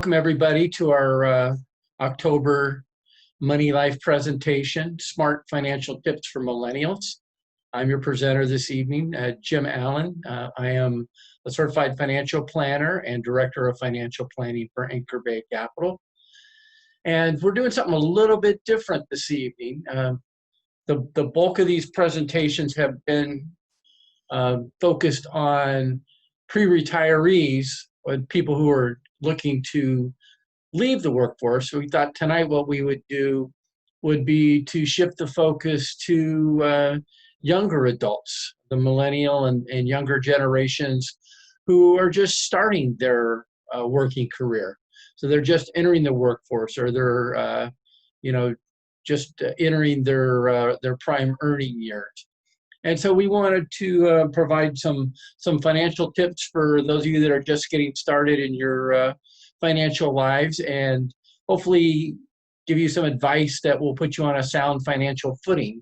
Welcome everybody to our October MoneyLife presentation, Smart Financial Tips for Millennials. I'm your presenter this evening, Jim Allen. I am a certified financial planner and director of financial planning for Anchor Bay Capital. And we're doing something a little bit different this evening. The bulk of these presentations have been focused on pre-retirees, or people who are looking to leave the workforce. So we thought tonight what we would do would be to shift the focus to younger adults, the millennial and younger generations who are just starting their working career. So they're just entering the workforce, or they're just entering their prime earning years. And so we wanted to provide some financial tips for those of you that are just getting started in your financial lives, and hopefully give you some advice that will put you on a sound financial footing.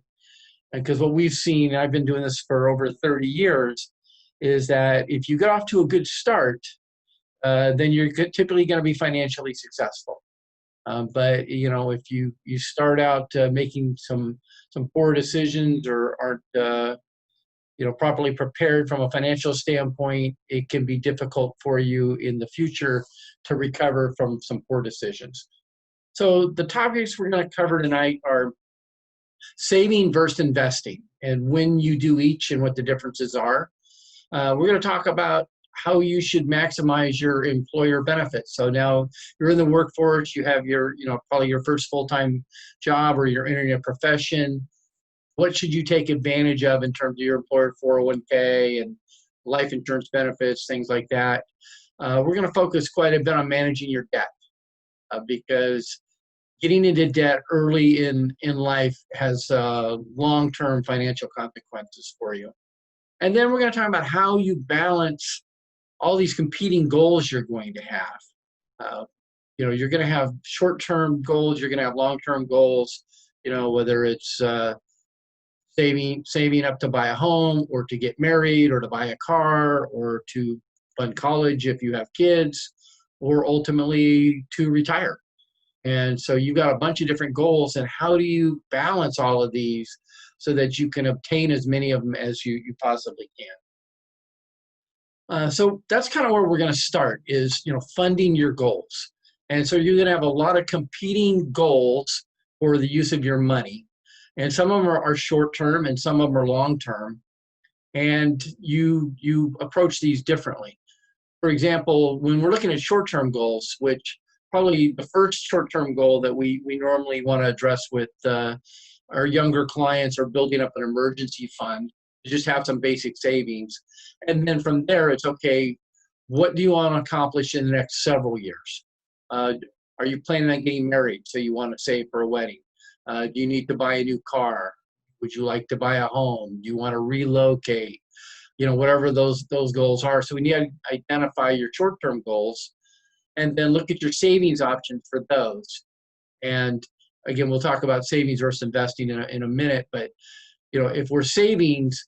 Because what we've seen, I've been doing this for over 30 years, is that if you get off to a good start, then you're typically going to be financially successful. But if you start out making some poor decisions, or aren't properly prepared from a financial standpoint, it can be difficult for you in the future to recover from some poor decisions. So the topics we're going to cover tonight are saving versus investing, and when you do each and what the differences are. We're going to talk about how you should maximize your employer benefits. So now you're in the workforce, you have your, probably your first full-time job, or you're entering a profession. What should you take advantage of in terms of your employer 401k and life insurance benefits, things like that? We're going to focus quite a bit on managing your debt, because getting into debt early in life has long-term financial consequences for you. And then we're going to talk about how you balance all these competing goals you're going to have. You're going to have short-term goals, you're going to have long-term goals, whether it's saving up to buy a home, or to get married, or to buy a car, or to fund college if you have kids, or ultimately to retire. And so you've got a bunch of different goals, and how do you balance all of these so that you can obtain as many of them as you possibly can? So that's kind of where we're going to start, is funding your goals. And so you're going to have a lot of competing goals for the use of your money. And some of them are short-term and some of them are long-term. And you approach these differently. For example, when we're looking at short-term goals, which probably the first short-term goal that we normally want to address with our younger clients, are building up an emergency fund to just have some basic savings. And then from there, it's okay, what do you want to accomplish in the next several years? Are you planning on getting married, so you want to save for a wedding? Do you need to buy a new car? Would you like to buy a home? Do you want to relocate? Whatever those goals are. So we need to identify your short-term goals, and then look at your savings options for those. And again, we'll talk about savings versus investing in a minute. But if we're savings,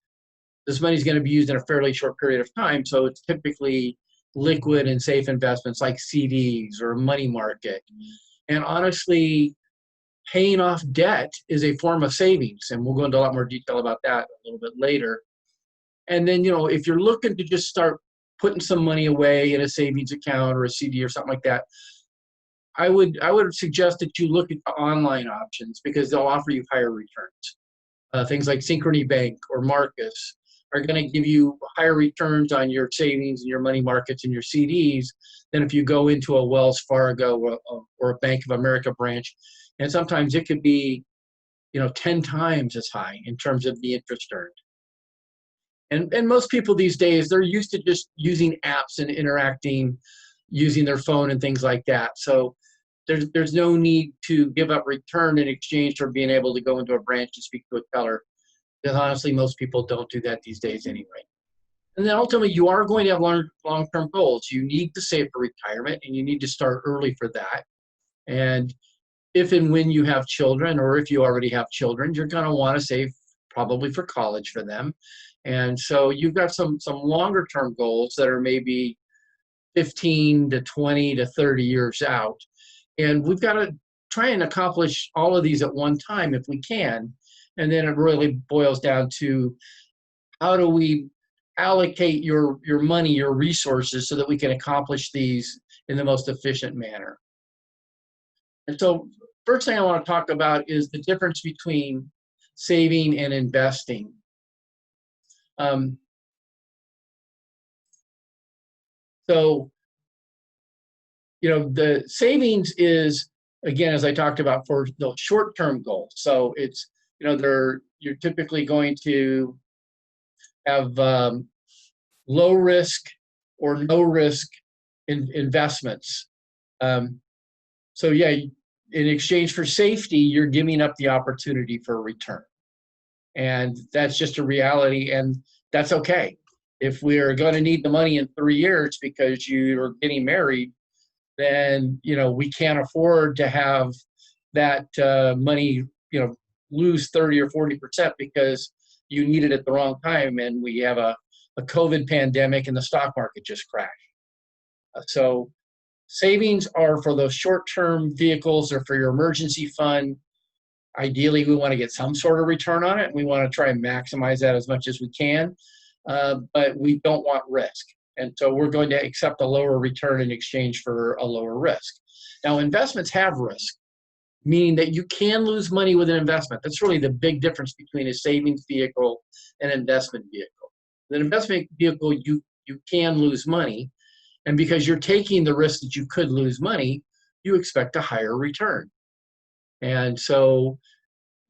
this money is going to be used in a fairly short period of time. So it's typically liquid and safe investments like CDs or money market. And honestly, paying off debt is a form of savings, and we'll go into a lot more detail about that a little bit later. And then, if you're looking to just start putting some money away in a savings account or a CD or something like that, I would suggest that you look at the online options, because they'll offer you higher returns. Things like Synchrony Bank or Marcus are going to give you higher returns on your savings and your money markets and your CDs than if you go into a Wells Fargo or a Bank of America branch. And sometimes it could be, 10 times as high in terms of the interest earned. And most people these days, they're used to just using apps and interacting, using their phone and things like that. So there's no need to give up return in exchange for being able to go into a branch and speak to a teller. Because honestly, most people don't do that these days anyway. And then ultimately, you are going to have long-term goals. You need to save for retirement, and you need to start early for that. And if and when you have children, or if you already have children, you're going to want to save probably for college for them. And so you've got some longer term goals that are maybe 15 to 20 to 30 years out. And we've got to try and accomplish all of these at one time if we can. And then it really boils down to how do we allocate your money, your resources, so that we can accomplish these in the most efficient manner. And so first thing I want to talk about is the difference between saving and investing. So, the savings is, again, as I talked about, for the short-term goals. So it's, you're typically going to have low risk or no risk investments. So yeah, in exchange for safety, you're giving up the opportunity for a return. And that's just a reality, and that's okay. If we're going to need the money in 3 years because you're getting married, then we can't afford to have that money lose 30 or 40% because you need it at the wrong time, and we have a COVID pandemic and the stock market just crashed. So savings are for those short-term vehicles or for your emergency fund. Ideally, we want to get some sort of return on it. We want to try and maximize that as much as we can, but we don't want risk. And so we're going to accept a lower return in exchange for a lower risk. Now, investments have risk, meaning that you can lose money with an investment. That's really the big difference between a savings vehicle and an investment vehicle. An investment vehicle, you can lose money. And because you're taking the risk that you could lose money, you expect a higher return. And so,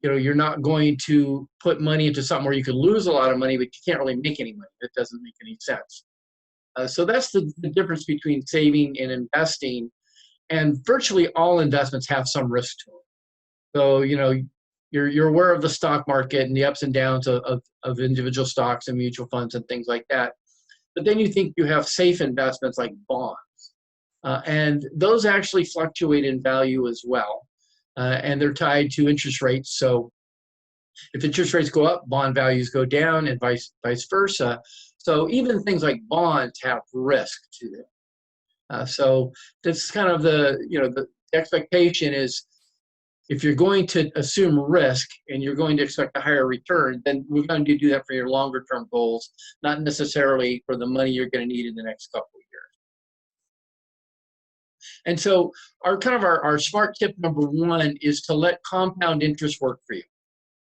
you're not going to put money into something where you could lose a lot of money, but you can't really make any money. That doesn't make any sense. So that's the difference between saving and investing. And virtually all investments have some risk to them. So, you're aware of the stock market and the ups and downs of individual stocks and mutual funds and things like that. But then you think you have safe investments like bonds. And those actually fluctuate in value as well. And they're tied to interest rates. So if interest rates go up, bond values go down, and vice versa. So even things like bonds have risk to them. So that's kind of the expectation is, if you're going to assume risk and you're going to expect a higher return, then we're going to do that for your longer term goals, not necessarily for the money you're going to need in the next couple of years. And so our smart tip number one is to let compound interest work for you.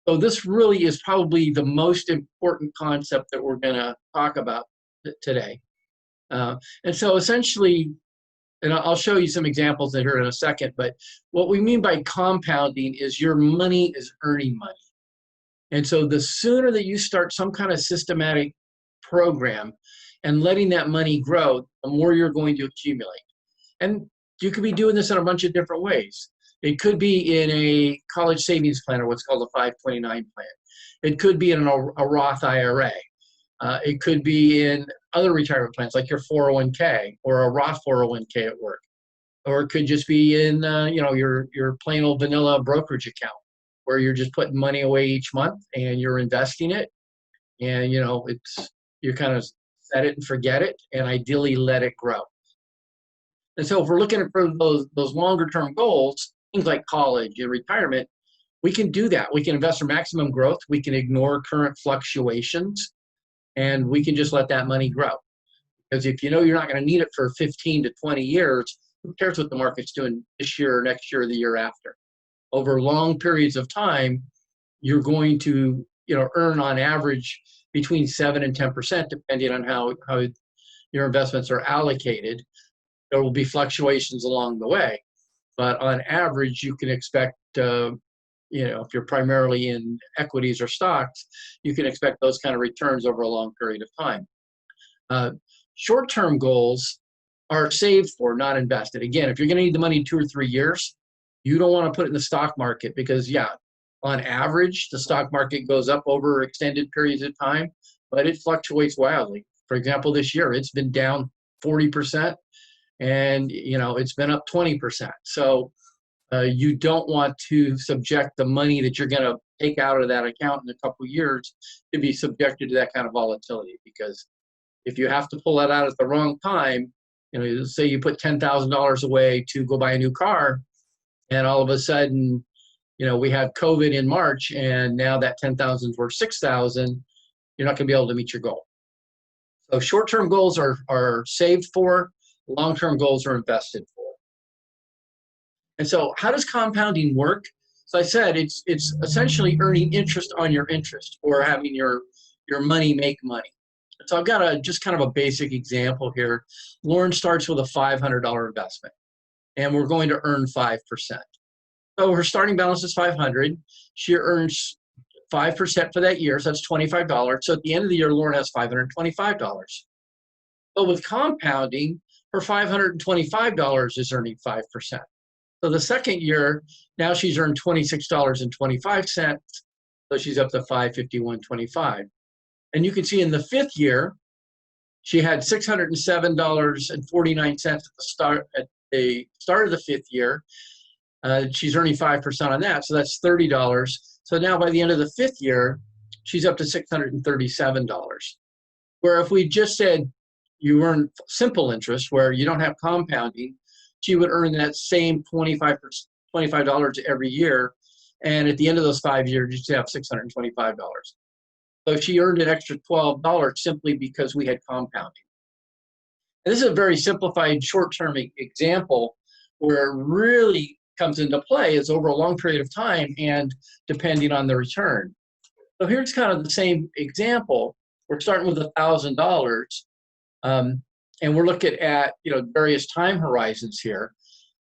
So this really is probably the most important concept that we're going to talk about today. And so essentially, and I'll show you some examples here in a second, but what we mean by compounding is your money is earning money. And so the sooner that you start some kind of systematic program and letting that money grow, the more you're going to accumulate. And you could be doing this in a bunch of different ways. It could be in a college savings plan, or what's called a 529 plan. It could be in a Roth IRA. It could be in other retirement plans like your 401k or a Roth 401k at work. Or it could just be in your plain old vanilla brokerage account where you're just putting money away each month and you're investing it. And you kind of set it and forget it, and ideally let it grow. And so if we're looking for those longer term goals, things like college and retirement, we can do that. We can invest for maximum growth. We can ignore current fluctuations, and we can just let that money grow. Because if you're not going to need it for 15 to 20 years, who cares what the market's doing this year or next year or the year after? Over long periods of time, you're going to earn on average between 7 and 10%, depending on how your investments are allocated. There will be fluctuations along the way, but on average, you can expect, if you're primarily in equities or stocks, you can expect those kind of returns over a long period of time. Short-term goals are saved for, not invested. Again, if you're going to need the money in 2 or 3 years, you don't want to put it in the stock market because, on average, the stock market goes up over extended periods of time, but it fluctuates wildly. For example, this year, it's been down 40%. And, it's been up 20%. So you don't want to subject the money that you're going to take out of that account in a couple of years to be subjected to that kind of volatility. Because if you have to pull that out at the wrong time, Say you put $10,000 away to go buy a new car, and all of a sudden, we had COVID in March, and now that 10,000 is worth 6,000. You're not going to be able to meet your goal. So short-term goals are saved for, long-term goals are invested for. And so how does compounding work? So I said it's essentially earning interest on your interest, or having your money make money. So I've got just kind of a basic example here. Lauren starts with a $500 investment, and we're going to earn 5%. So her starting balance is $500. She earns 5% for that year, so that's $25. So at the end of the year, Lauren has $525. But with compounding, her $525 is earning 5%. So the second year, now she's earned $26.25, so she's up to $551.25. And you can see in the fifth year, she had $607.49 at the start of the fifth year. She's earning 5% on that, so that's $30. So now by the end of the fifth year, she's up to $637. Where if we just said you earn simple interest, where you don't have compounding, she would earn that same $25 every year, and at the end of those 5 years, you'd have $625. So she earned an extra $12 simply because we had compounding. And this is a very simplified short-term example where it really comes into play is over a long period of time and depending on the return. So here's kind of the same example. We're starting with $1,000, and we're looking at various time horizons here.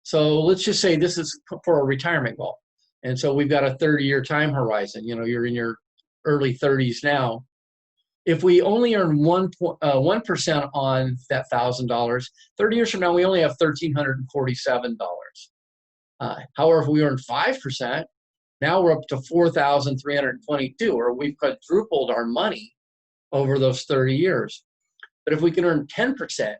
So let's just say this is for a retirement goal, and so we've got a 30-year time horizon. You're in your early 30s now. If we only earn 1% on that $1,000, 30 years from now we only have $1,347. However, if we earn 5%, now we're up to $4,322, or we've quadrupled our money over those 30 years. But if we can earn 10%,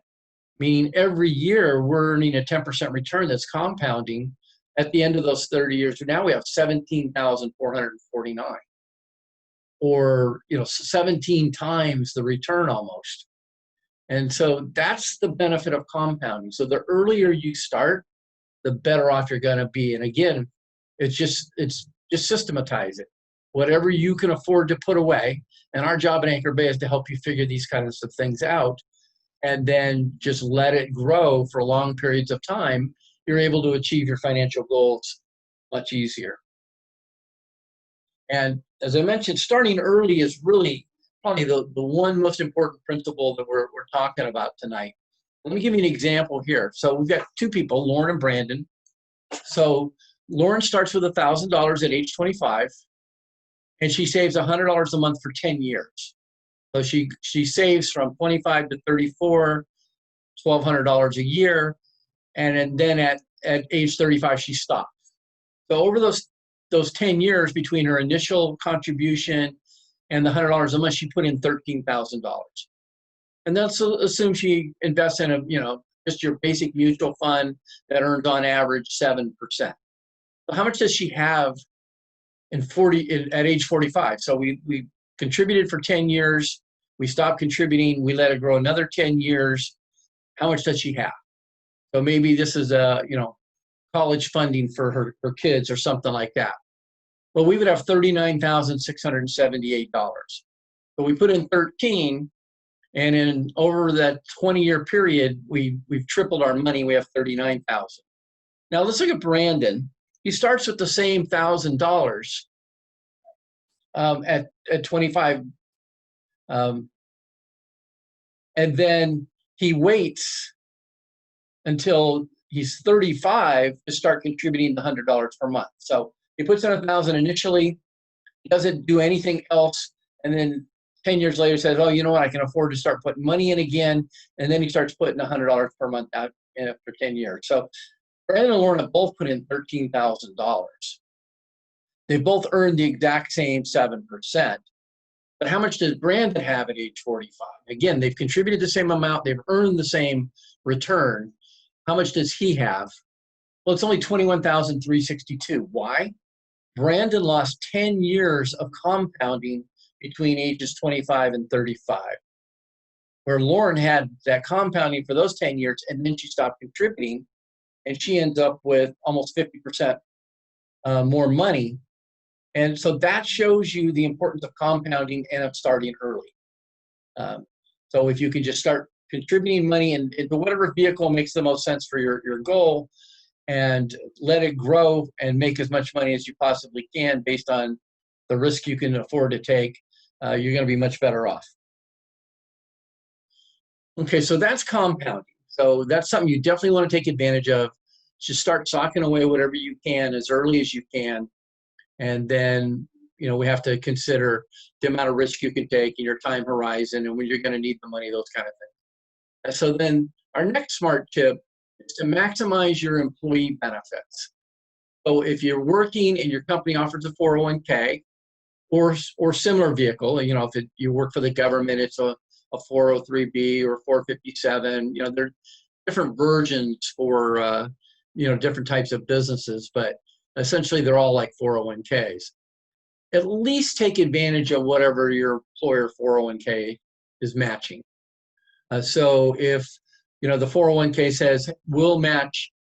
meaning every year we're earning a 10% return that's compounding, at the end of those 30 years, now we have $17,449, or 17 times the return almost. And so that's the benefit of compounding. So the earlier you start, the better off you're going to be. And again, it's just systematize it. Whatever you can afford to put away, and our job at Anchor Bay is to help you figure these kinds of things out, and then just let it grow for long periods of time. You're able to achieve your financial goals much easier. And as I mentioned, starting early is really probably the one most important principle that we're talking about tonight. Let me give you an example here. So we've got two people, Lauren and Brandon. So Lauren starts with $1,000 at age 25, and she saves $100 a month for 10 years. So she saves from 25 to 34, $1,200 a year, and then at age 35 she stops. So over those 10 years between her initial contribution and the $100 a month, she put in $13,000. And let's assume she invests in just your basic mutual fund that earns on average 7%. So how much does she have at age 45? So we contributed for 10 years, we stopped contributing, we let it grow another 10 years. How much does she have? So maybe this is college funding for her kids or something like that. Well, we would have $39,678. So we put in 13, and over that 20-year period, we've tripled our money. We have $39,000. Now let's look at Brandon. He starts with the same $1,000 at 25, and then he waits until he's 35 to start contributing the $100 per month. So he puts in $1,000 initially, he doesn't do anything else, and then 10 years later says, oh, you know what, I can afford to start putting money in again, and then he starts putting $100 per month out after 10 years. So Brandon and Lauren have both put in $13,000. They both earned the exact same 7%. But how much does Brandon have at age 45? Again, they've contributed the same amount, they've earned the same return. How much does he have? Well, it's only $21,362. Why? Brandon lost 10 years of compounding between ages 25 and 35. where Lauren had that compounding for those 10 years, and then she stopped contributing, and she ends up with almost 50% more money. And so that shows you the importance of compounding and of starting early. So if you can just start contributing money into whatever vehicle makes the most sense for your goal, and let it grow and make as much money as you possibly can based on the risk you can afford to take, you're going to be much better off. Okay, so that's compounding. So that's something you definitely want to take advantage of. Just start socking away whatever you can as early as you can. And then, we have to consider the amount of risk you can take and your time horizon and when you're going to need the money, those kind of things. And so then our next smart tip is to maximize your employee benefits. So if you're working and your company offers a 401k or similar vehicle, if you work for the government, it's a 403b or 457. There are different versions for different types of businesses, but essentially they're all like 401ks. At least take advantage of whatever your employer 401k is matching. So if the 401k says we'll match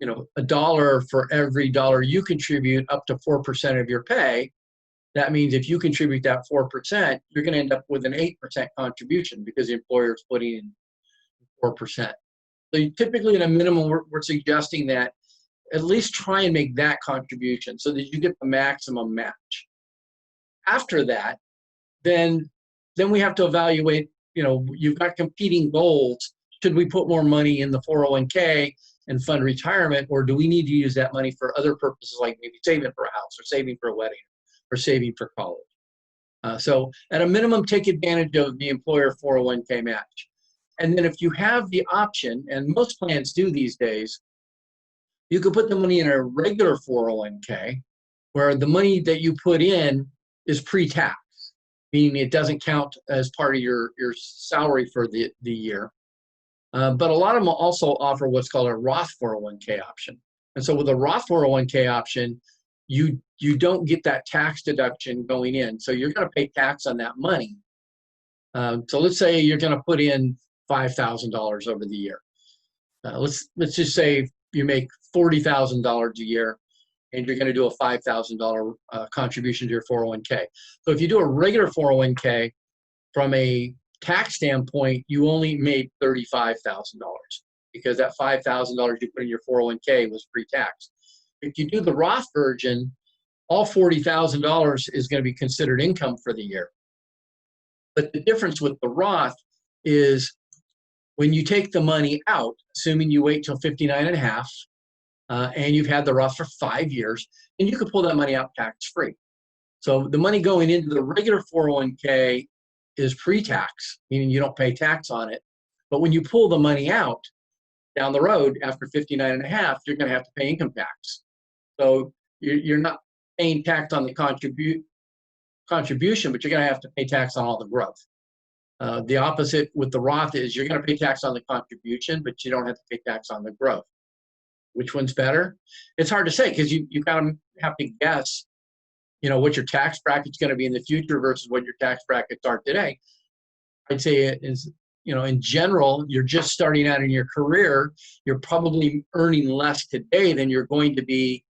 $1 for every dollar you contribute up to 4% of your pay, that means if you contribute that 4%, you're going to end up with an 8% contribution because the employer is putting in 4%. So typically at a minimum, we're suggesting that at least try and make that contribution so that you get the maximum match. After that, then we have to evaluate, you've got competing goals. Should we put more money in the 401k and fund retirement, or do we need to use that money for other purposes like maybe saving for a house or saving for a wedding or saving for college? So at a minimum, take advantage of the employer 401k match. And then if you have the option, and most plans do these days, you could put the money in a regular 401k where the money that you put in is pre-tax, meaning it doesn't count as part of your salary for the year. But a lot of them also offer what's called a Roth 401k option. And so with a Roth 401k option, you don't get that tax deduction going in. So you're going to pay tax on that money. So let's say you're going to put in $5,000 over the year. Let's just say you make $40,000 a year and you're going to do a $5,000 contribution to your 401k. So if you do a regular 401k, from a tax standpoint, you only made $35,000 because that $5,000 you put in your 401k was pre-tax. If you do the Roth version, all $40,000 is going to be considered income for the year. But the difference with the Roth is when you take the money out, assuming you wait till 59 and a half, and you've had the Roth for 5 years, and you can pull that money out tax-free. So the money going into the regular 401k is pre-tax, meaning you don't pay tax on it. But when you pull the money out down the road after 59 and a half, you're going to have to pay income tax. So you're not paying tax on the contribution, but you're going to have to pay tax on all the growth. The opposite with the Roth is you're going to pay tax on the contribution, but you don't have to pay tax on the growth. Which one's better? It's hard to say because you kind of have to guess, what your tax bracket's going to be in the future versus what your tax brackets are today. I'd say it is, in general, you're just starting out in your career. You're probably earning less today than you're going to be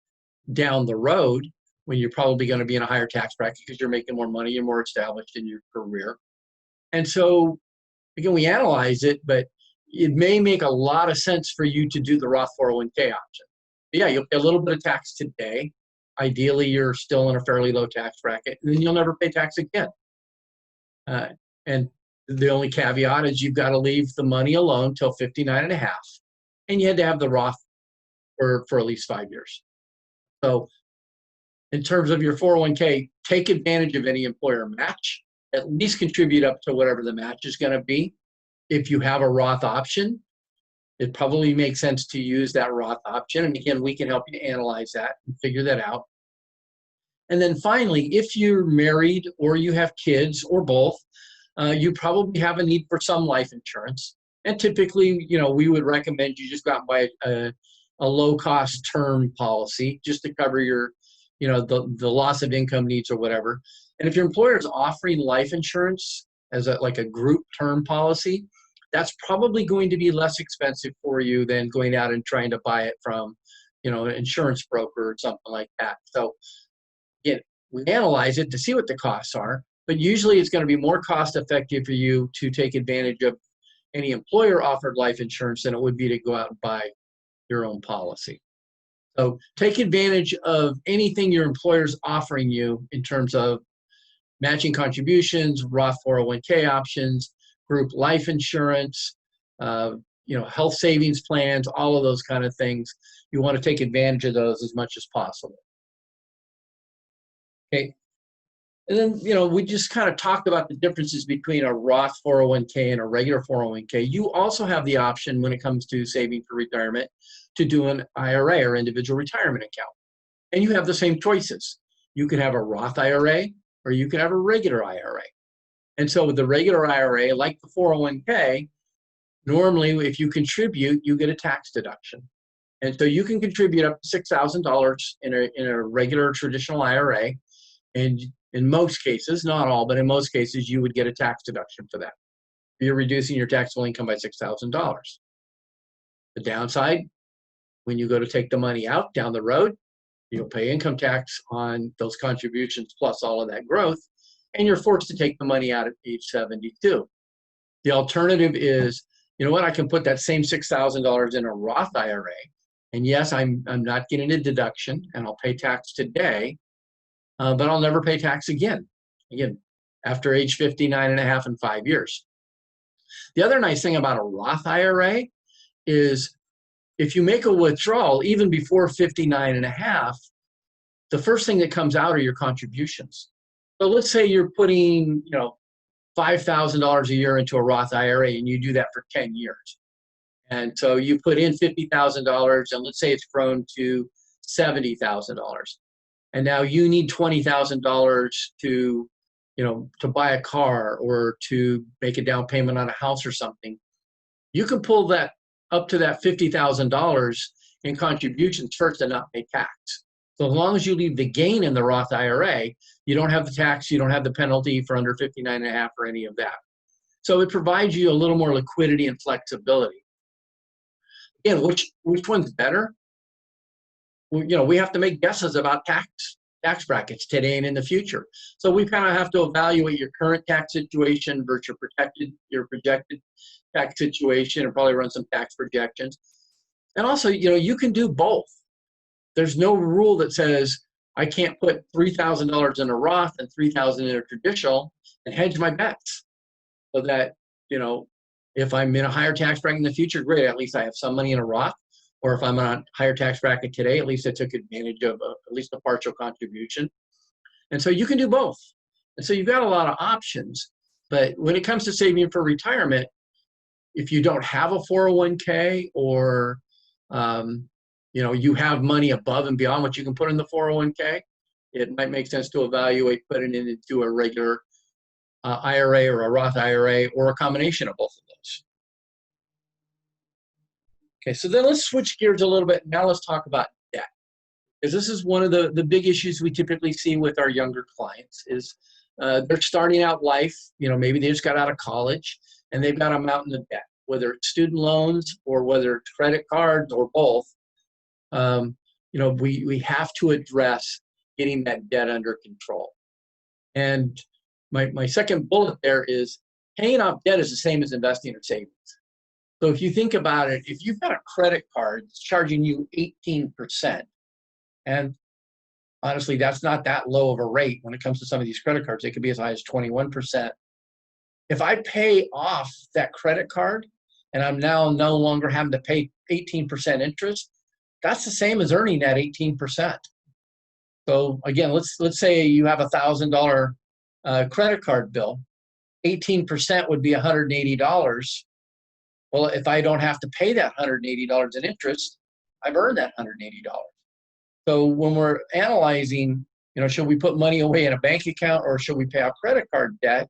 down the road when you're probably going to be in a higher tax bracket because you're making more money, you're more established in your career. And so, again, we analyze it, but it may make a lot of sense for you to do the Roth 401k option. But yeah, you'll pay a little bit of tax today. Ideally, you're still in a fairly low tax bracket, and then you'll never pay tax again. And the only caveat is you've got to leave the money alone till 59 and a half, and you had to have the Roth for at least 5 years. So in terms of your 401k, take advantage of any employer match. At least contribute up to whatever the match is going to be. If you have a Roth option, it probably makes sense to use that Roth option. And again, we can help you analyze that and figure that out. And then finally, if you're married or you have kids or both, you probably have a need for some life insurance. And typically, we would recommend you just go out and buy a low-cost term policy just to cover your, the loss of income needs or whatever. And if your employer is offering life insurance, as like a group term policy, that's probably going to be less expensive for you than going out and trying to buy it from, an insurance broker or something like that. So again, we analyze it to see what the costs are, but usually it's going to be more cost effective for you to take advantage of any employer offered life insurance than it would be to go out and buy your own policy. So take advantage of anything your employer's offering you in terms of matching contributions, Roth 401k options, group life insurance, health savings plans, all of those kind of things. You want to take advantage of those as much as possible. Okay. And then, we just kind of talked about the differences between a Roth 401k and a regular 401k. You also have the option when it comes to saving for retirement to do an IRA or individual retirement account. And you have the same choices. You could have a Roth IRA or you could have a regular IRA. And so with the regular IRA, like the 401k, normally if you contribute, you get a tax deduction. And so you can contribute up to $6,000 in a regular traditional IRA. And in most cases, not all, but in most cases, you would get a tax deduction for that. You're reducing your taxable income by $6,000. The downside, when you go to take the money out down the road, you'll pay income tax on those contributions plus all of that growth, and you're forced to take the money out at age 72. The alternative is, I can put that same $6,000 in a Roth IRA, and yes, I'm not getting a deduction, and I'll pay tax today, but I'll never pay tax again, after age 59 and a half in 5 years. The other nice thing about a Roth IRA is if you make a withdrawal, even before 59 and a half, the first thing that comes out are your contributions. So let's say you're putting, $5,000 a year into a Roth IRA and you do that for 10 years. And so you put in $50,000 and let's say it's grown to $70,000. And now you need $20,000 to buy a car or to make a down payment on a house or something. You can pull that up to that $50,000 in contributions first and not pay tax. So as long as you leave the gain in the Roth IRA, you don't have the tax, you don't have the penalty for under 59 and a half or any of that. So it provides you a little more liquidity and flexibility. Again, which one's better? We have to make guesses about tax brackets today and in the future. So we kind of have to evaluate your current tax situation versus your projected tax situation, and probably run some tax projections. And also, you can do both. There's no rule that says I can't put $3,000 in a Roth and $3,000 in a traditional and hedge my bets. So that, if I'm in a higher tax bracket in the future, great, at least I have some money in a Roth. Or if I'm on a higher tax bracket today, at least I took advantage of at least a partial contribution. And so you can do both. And so you've got a lot of options. But when it comes to saving for retirement, if you don't have a 401k or, you have money above and beyond what you can put in the 401k, it might make sense to evaluate putting it into a regular IRA or a Roth IRA or a combination of both of those. Okay, so then let's switch gears a little bit. Now let's talk about debt. Because this is one of the big issues we typically see with our younger clients is they're starting out life, maybe they just got out of college and they've got a mountain of debt, whether it's student loans or whether it's credit cards or both. We have to address getting that debt under control. And my second bullet there is paying off debt is the same as investing or savings. So if you think about it, if you've got a credit card that's charging you 18%, and honestly, that's not that low of a rate when it comes to some of these credit cards. It could be as high as 21%. If I pay off that credit card and I'm now no longer having to pay 18% interest, that's the same as earning that 18%. So again, let's say you have $1,000 credit card bill. 18% would be $180. Well, if I don't have to pay that $180 in interest, I've earned that $180. So when we're analyzing, should we put money away in a bank account or should we pay off credit card debt?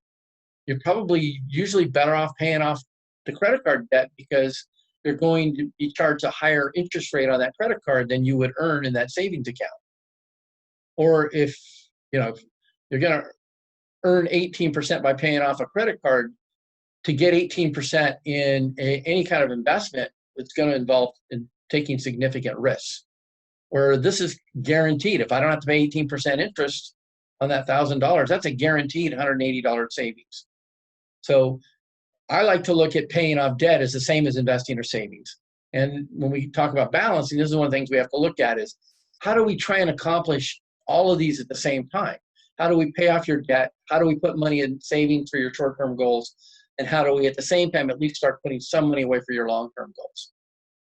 You're probably usually better off paying off the credit card debt because you're going to be charged a higher interest rate on that credit card than you would earn in that savings account. Or if you're going to earn 18% by paying off a credit card, to get 18% in any kind of investment, it's going to involve in taking significant risks. Where this is guaranteed. If I don't have to pay 18% interest on that $1,000, that's a guaranteed $180 savings. So I like to look at paying off debt as the same as investing or savings. And when we talk about balancing, this is one of the things we have to look at is, how do we try and accomplish all of these at the same time? How do we pay off your debt? How do we put money in savings for your short-term goals? And how do we, at the same time, at least start putting some money away for your long-term goals?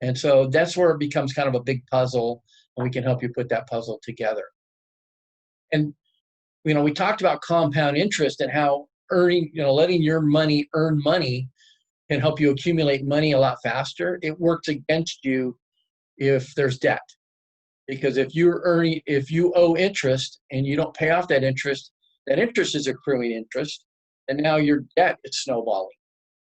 And so that's where it becomes kind of a big puzzle, and we can help you put that puzzle together. And, we talked about compound interest and how letting your money earn money can help you accumulate money a lot faster. It works against you if there's debt. Because if you owe interest and you don't pay off that interest is accruing interest, and now your debt is snowballing.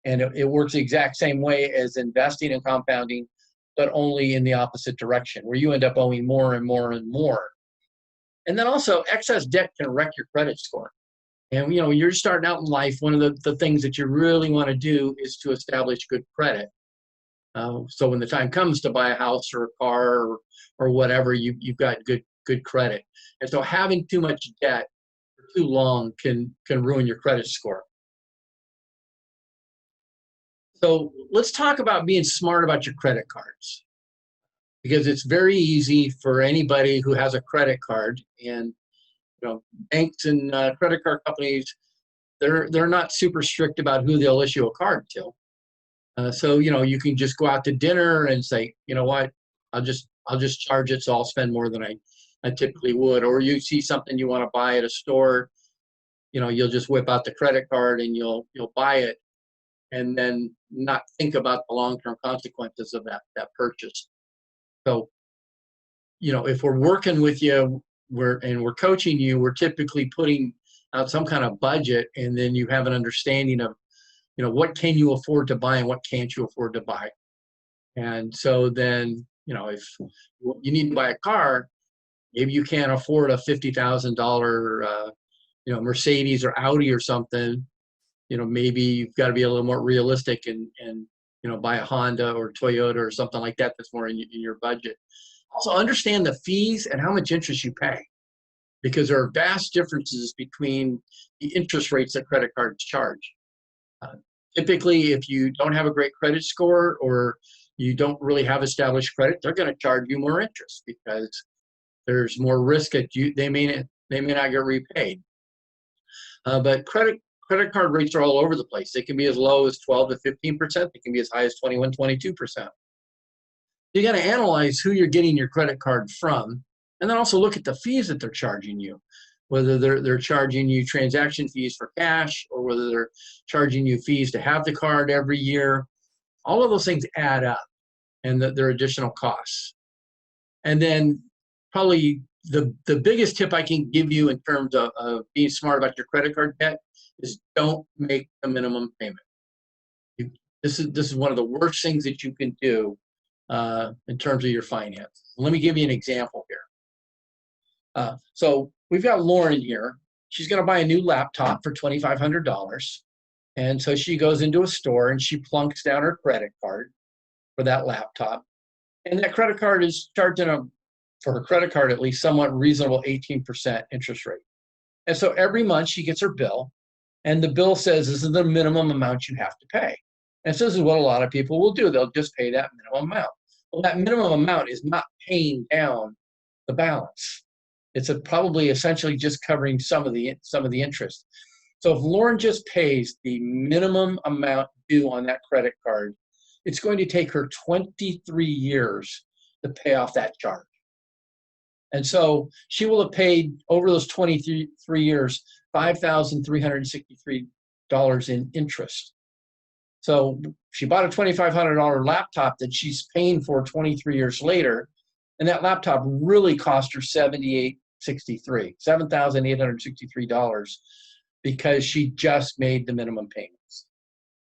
And it works the exact same way as investing and compounding, but only in the opposite direction, where you end up owing more and more and more. And then also, excess debt can wreck your credit score. And when you're starting out in life, one of the things that you really want to do is to establish good credit. So when the time comes to buy a house or a car or whatever, you've got good credit. And so having too much debt for too long can ruin your credit score. So let's talk about being smart about your credit cards, because it's very easy for anybody who has a credit card, and banks and credit card companies, they're not super strict about who they'll issue a card to. So you can just go out to dinner and say, you know what, I'll just charge it, so I'll spend more than I typically would. Or you see something you want to buy at a store, you'll just whip out the credit card and you'll buy it, and then not think about the long-term consequences of that purchase. So, if we're working with you, we're coaching you, we're typically putting out some kind of budget, and then you have an understanding of, what can you afford to buy and what can't you afford to buy. And so then, if you need to buy a car, maybe you can't afford a $50,000, Mercedes or Audi or something. Maybe you've got to be a little more realistic and buy a Honda or Toyota or something like that that's more in your budget. Also, understand the fees and how much interest you pay, because there are vast differences between the interest rates that credit cards charge. Typically, if you don't have a great credit score or you don't really have established credit, they're going to charge you more interest because there's more risk that they may not get repaid. But credit card rates are all over the place. They can be as low as 12 to 15%. They can be as high as 21, 22%. You got to analyze who you're getting your credit card from, and then also look at the fees that they're charging you, whether they're charging you transaction fees for cash or whether they're charging you fees to have the card every year. All of those things add up, and they're additional costs. And then probably the biggest tip I can give you in terms of being smart about your credit card debt is don't make a minimum payment. This is one of the worst things that you can do in terms of your finances. Let me give you an example here. So we've got Lauren here. She's going to buy a new laptop for $2,500. And so she goes into a store and she plunks down her credit card for that laptop. And that credit card is charging for her credit card at least, somewhat reasonable 18% interest rate. And so every month she gets her bill, and the bill says this is the minimum amount you have to pay. And so this is what a lot of people will do. They'll just pay that minimum amount. Well, that minimum amount is not paying down the balance. It's probably essentially just covering some of the interest. So if Lauren just pays the minimum amount due on that credit card, it's going to take her 23 years to pay off that charge. And so she will have paid over those 23 years $5,363 in interest. So she bought a $2,500 laptop that she's paying for 23 years later, and that laptop really cost her $7,863 because she just made the minimum payments.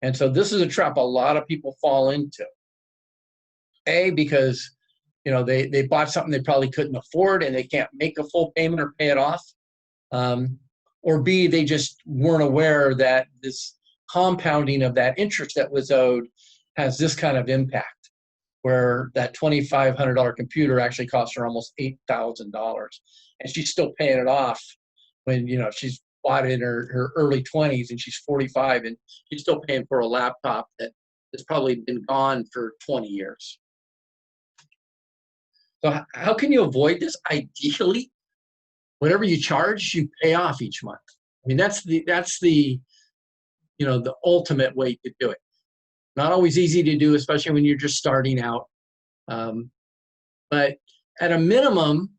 And so this is a trap a lot of people fall into. Because they bought something they probably couldn't afford and they can't make a full payment or pay it off. or B, they just weren't aware that this compounding of that interest that was owed has this kind of impact, where that $2,500 computer actually cost her almost $8,000, and she's still paying it off when she's bought it in her early 20s and she's 45, and she's still paying for a laptop that has probably been gone for 20 years. So how can you avoid this? Ideally, whatever you charge, you pay off each month. I mean, that's the ultimate way to do it. Not always easy to do, especially when you're just starting out. But at a minimum,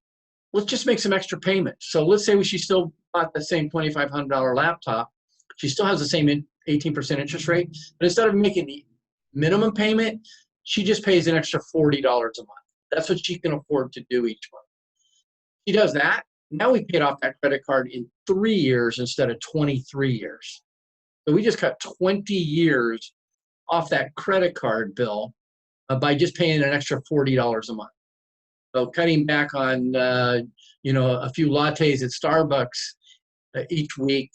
let's just make some extra payments. So let's say she still bought the same $2,500 laptop. She still has the same 18% interest rate, but instead of making the minimum payment, she just pays an extra $40 a month. That's what she can afford to do each month. She does that. Now we paid off that credit card in 3 years instead of 23 years. So we just cut 20 years off that credit card bill by just paying an extra $40 a month. So cutting back on a few lattes at Starbucks each week,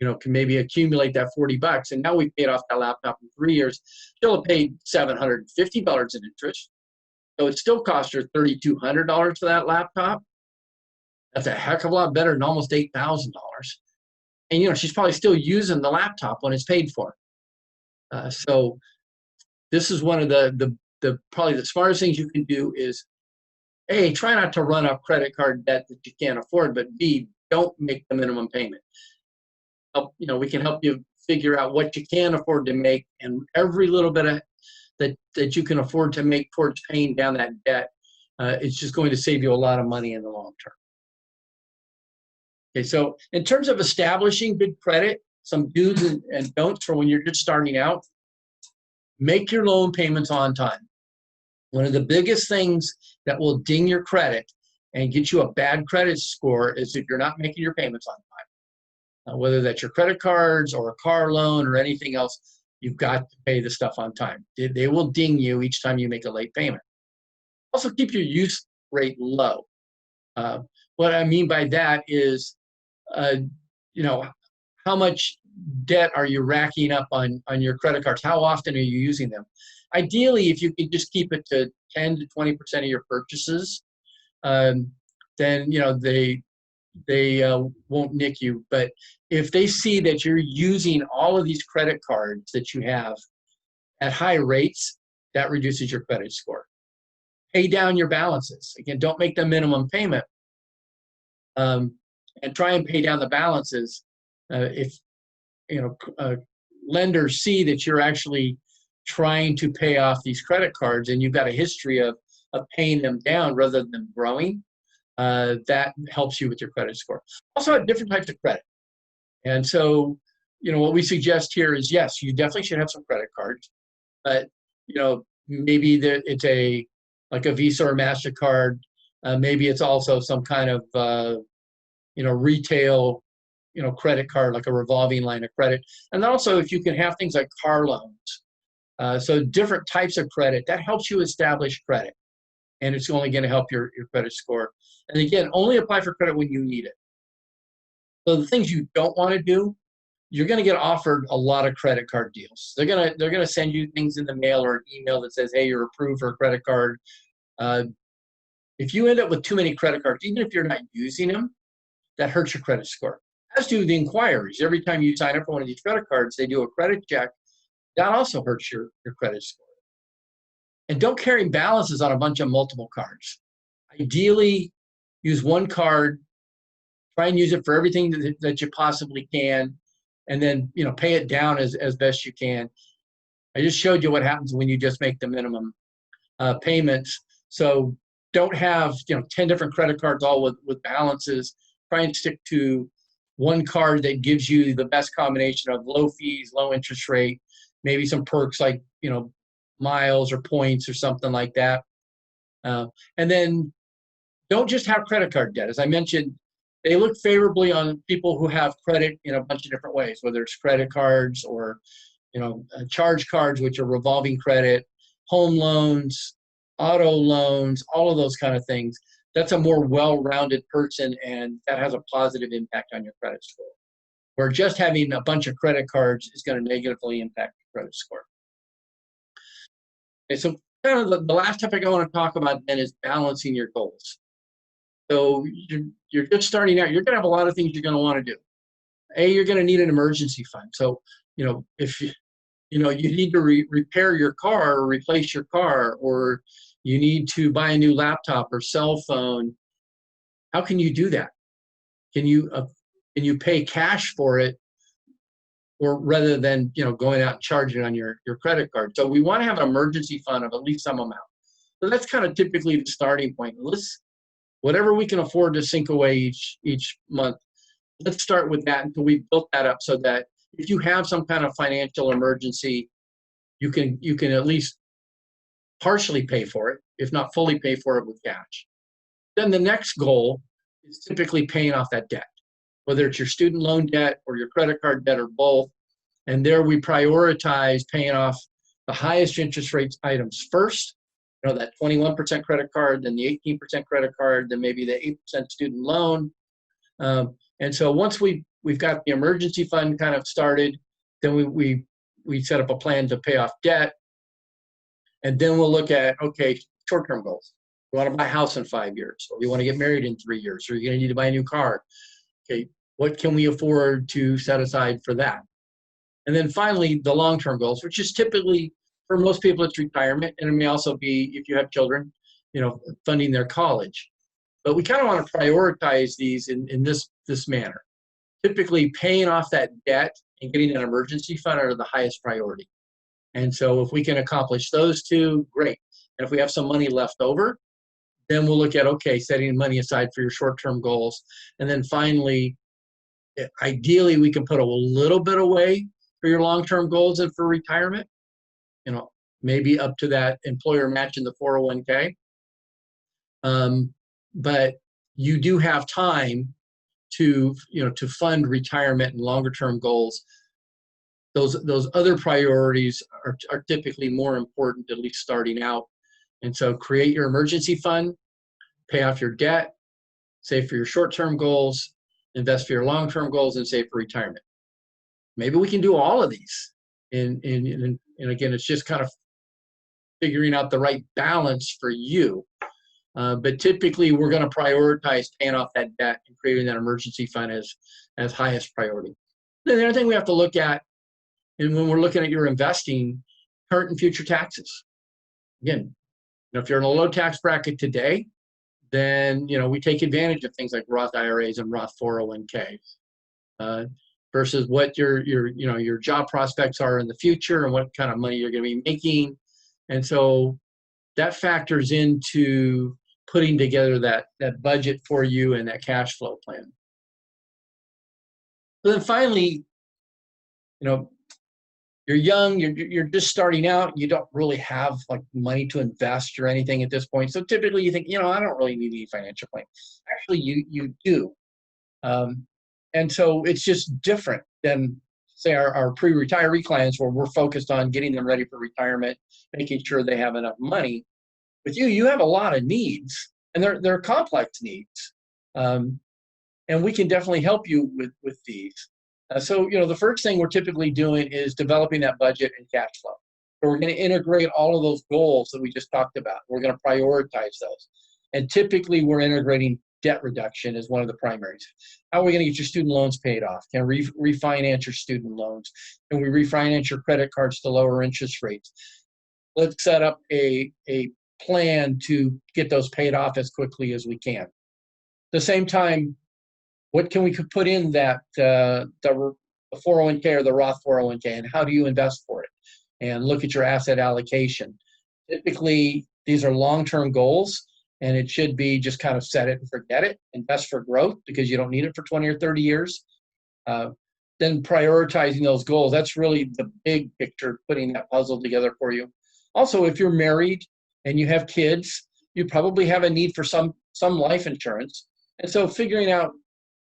can maybe accumulate that $40. And now we paid off that laptop in 3 years. She'll have paid $750 in interest. So it still cost her $3,200 for that laptop. That's a heck of a lot better than almost $8,000. And she's probably still using the laptop when it's paid for. So this is one of the probably the smartest things you can do is, A, try not to run up credit card debt that you can't afford, but B, don't make the minimum payment. We can help you figure out what you can afford to make, and every little bit of that you can afford to make towards paying down that debt, it's just going to save you a lot of money in the long term. Okay, so in terms of establishing good credit, some do's and don'ts for when you're just starting out: make your loan payments on time. One of the biggest things that will ding your credit and get you a bad credit score is if you're not making your payments on time. Whether that's your credit cards or a car loan or anything else, you've got to pay the stuff on time. They will ding you each time you make a late payment. Also, keep your use rate low. What I mean by that is, how much debt are you racking up on your credit cards? How often are you using them? Ideally, if you can just keep it to 10 to 20% of your purchases, then they won't nick you. But if they see that you're using all of these credit cards that you have at high rates, that reduces your credit score. Pay down your balances. Again, don't make the minimum payment, and try and pay down the balances. If lenders see that you're actually trying to pay off these credit cards and you've got a history of paying them down rather than growing, that helps you with your credit score. Also, have different types of credit. And so, what we suggest here is, yes, you definitely should have some credit cards, but, maybe it's like a Visa or MasterCard. Maybe it's also some kind of, retail, credit card, like a revolving line of credit. And also, if you can have things like car loans. So different types of credit, that helps you establish credit. And it's only going to help your credit score. And again, only apply for credit when you need it. So the things you don't want to do, you're going to get offered a lot of credit card deals. They're going to send you things in the mail or an email that says, hey, you're approved for a credit card. If you end up with too many credit cards, even if you're not using them, that hurts your credit score. As do the inquiries. Every time you sign up for one of these credit cards, they do a credit check. That also hurts your credit score. And don't carry balances on a bunch of multiple cards. Ideally, use one card, try and use it for everything that you possibly can, and then pay it down as best you can. I just showed you what happens when you just make the minimum payments. So don't have 10 different credit cards all with balances. Try and stick to one card that gives you the best combination of low fees, low interest rate, maybe some perks like miles or points or something like that. And then don't just have credit card debt. As I mentioned, they look favorably on people who have credit in a bunch of different ways, whether it's credit cards or charge cards, which are revolving credit, home loans, auto loans, all of those kind of things. that's a more well-rounded person, and that has a positive impact on your credit score. Where just having a bunch of credit cards is going to negatively impact your credit score. Okay, so kind of the last topic I want to talk about then is balancing your goals. So you're just starting out. You're going to have a lot of things you're going to want to do. You're going to need an emergency fund. So, if you need to repair your car or replace your car, or you need to buy a new laptop or cell phone, how can you do that? Can you pay cash for it, or rather than going out and charging it on your credit card? So we want to have an emergency fund of at least some amount. So that's kind of typically the starting point. Whatever we can afford to sink away each month, let's start with that until we've built that up, so that if you have some kind of financial emergency, you can at least partially pay for it, if not fully pay for it with cash. Then the next goal is typically paying off that debt, whether it's your student loan debt or your credit card debt or both. And there we prioritize paying off the highest interest rates items first. That 21% credit card, then the 18% credit card, then maybe the 8% student loan. And so once we've got the emergency fund kind of started, then we set up a plan to pay off debt. And then we'll look at, okay, short-term goals. You want to buy a house in 5 years, or you want to get married in 3 years, or you're going to need to buy a new car. Okay, what can we afford to set aside for that? And then finally, the long-term goals, which is typically, for most people, it's retirement, and it may also be, if you have children, funding their college. But we kind of want to prioritize these in this manner. Typically, paying off that debt and getting an emergency fund are the highest priority. And so if we can accomplish those two, great. And if we have some money left over, then we'll look at, okay, setting money aside for your short-term goals. And then finally, ideally, we can put a little bit away for your long-term goals and for retirement, maybe up to that employer match in the 401k. But you do have time to fund retirement and longer-term goals. Those other priorities are typically more important, at least starting out. And so create your emergency fund, pay off your debt, save for your short-term goals, invest for your long-term goals, and save for retirement. Maybe we can do all of these. And again, it's just kind of figuring out the right balance for you. But typically, we're going to prioritize paying off that debt and creating that emergency fund as highest priority. Then the other thing we have to look at, and when we're looking at your investing, current and future taxes. Again, if you're in a low tax bracket today, then we take advantage of things like Roth IRAs and Roth 401ks, versus what your job prospects are in the future and what kind of money you're going to be making. And so that factors into putting together that budget for you and that cash flow plan. So then finally, you're young, you're just starting out, you don't really have like money to invest or anything at this point. So typically you think, I don't really need any financial plan. Actually, you do. And so it's just different than, say, our pre-retiree clients, where we're focused on getting them ready for retirement, making sure they have enough money. With you have a lot of needs, and they're complex needs. And we can definitely help you with these. So the first thing we're typically doing is developing that budget and cash flow. So we're going to integrate all of those goals that we just talked about. We're going to prioritize those. And typically we're integrating debt reduction as one of the primaries. How are we going to get your student loans paid off? Can we refinance your student loans? Can we refinance your credit cards to lower interest rates? Let's set up a plan to get those paid off as quickly as we can. At the same time, what can we put in that the 401k or the Roth 401k, and how do you invest for it? And look at your asset allocation. Typically, these are long-term goals, and it should be just kind of set it and forget it. Invest for growth because you don't need it for 20 or 30 years. Then prioritizing those goals. That's really the big picture, putting that puzzle together for you. Also, if you're married and you have kids, you probably have a need for some life insurance. And so figuring out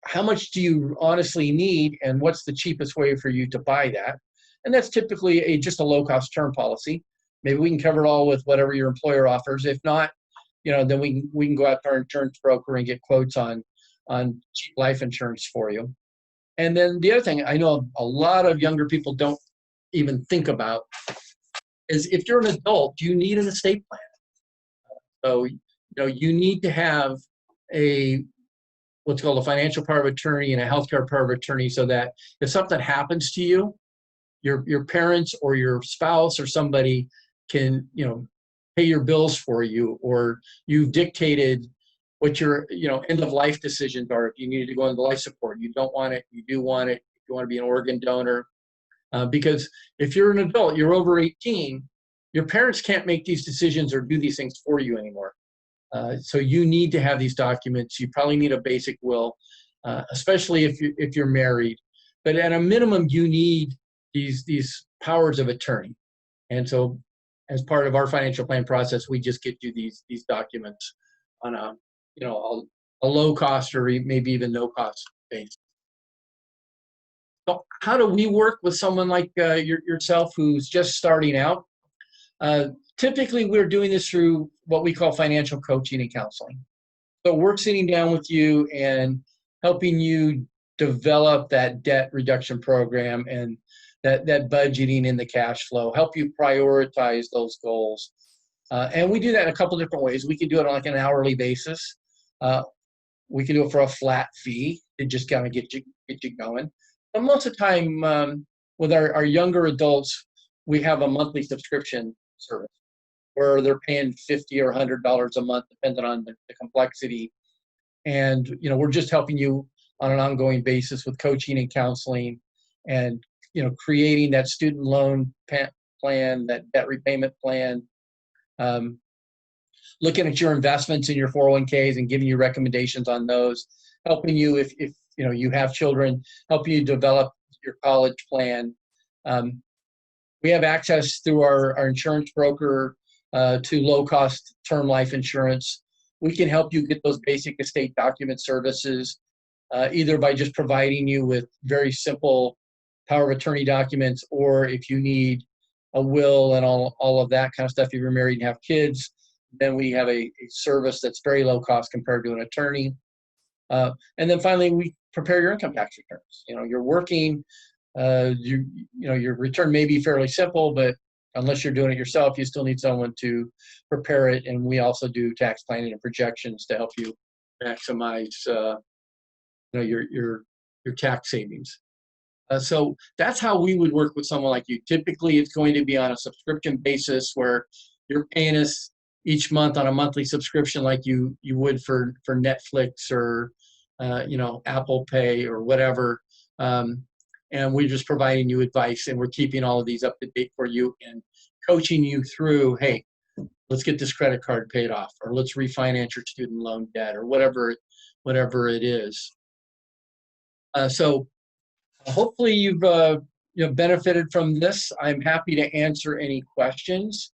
how much do you honestly need and what's the cheapest way for you to buy that. And that's typically just a low-cost term policy. Maybe we can cover it all with whatever your employer offers. If not, then we can go out to our insurance broker and get quotes on cheap life insurance for you. And then the other thing I know a lot of younger people don't even think about is if you're an adult, you need an estate plan. So, you need to have what's called a financial power of attorney and a healthcare power of attorney, so that if something happens to you, your parents or your spouse or somebody can, pay your bills for you, or you've dictated what your, end of life decisions are. If you needed to go into life support, you don't want it, you do want it, if you want to be an organ donor. Because if you're an adult, you're over 18, your parents can't make these decisions or do these things for you anymore. So you need to have these documents. You probably need a basic will, especially if you're married. But at a minimum, you need these powers of attorney. And so, as part of our financial plan process, we just get you these documents on a low cost or maybe even no cost basis. So how do we work with someone like yourself who's just starting out? Typically, we're doing this through what we call financial coaching and counseling. So we're sitting down with you and helping you develop that debt reduction program and that budgeting in the cash flow, help you prioritize those goals. And we do that in a couple different ways. We can do it on like an hourly basis. We can do it for a flat fee to just kind of get you going. But most of the time, with our younger adults, we have a monthly subscription service where they're paying $50 or $100 a month, depending on the complexity. And, we're just helping you on an ongoing basis with coaching and counseling and, creating that student loan plan, that debt repayment plan, looking at your investments in your 401ks and giving you recommendations on those, helping you if you have children, helping you develop your college plan. We have access through our insurance broker to low-cost term life insurance. We can help you get those basic estate document services, either by just providing you with very simple power of attorney documents, or if you need a will and all of that kind of stuff, if you're married and have kids, then we have a service that's very low cost compared to an attorney. And then finally, we prepare your income tax returns. You're working, your return may be fairly simple, but unless you're doing it yourself, you still need someone to prepare it. And we also do tax planning and projections to help you maximize, your tax savings. So that's how we would work with someone like you. Typically, it's going to be on a subscription basis where you're paying us each month on a monthly subscription like you would for Netflix or Apple Pay or whatever. And we're just providing you advice, and we're keeping all of these up to date for you and coaching you through, hey, let's get this credit card paid off, or let's refinance your student loan debt, or whatever it is. So hopefully you've benefited from this. I'm happy to answer any questions,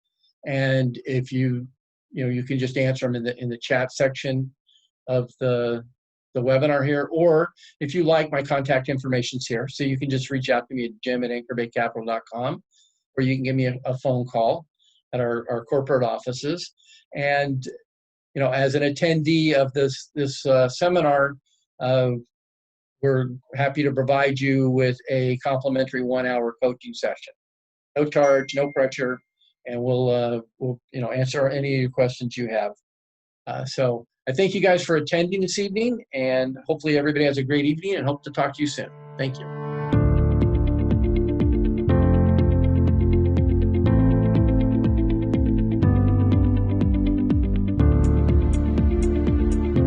and if you can just answer them in the chat section of the webinar here, or if you like, my contact information's here, so you can just reach out to me at jim@anchorbaycapital.com, or you can give me a phone call at our corporate offices. And as an attendee of this seminar, we're happy to provide you with a complimentary 1-hour coaching session. No charge, no pressure, and we'll answer any of your questions you have. So I thank you guys for attending this evening, and hopefully everybody has a great evening, and hope to talk to you soon. Thank you.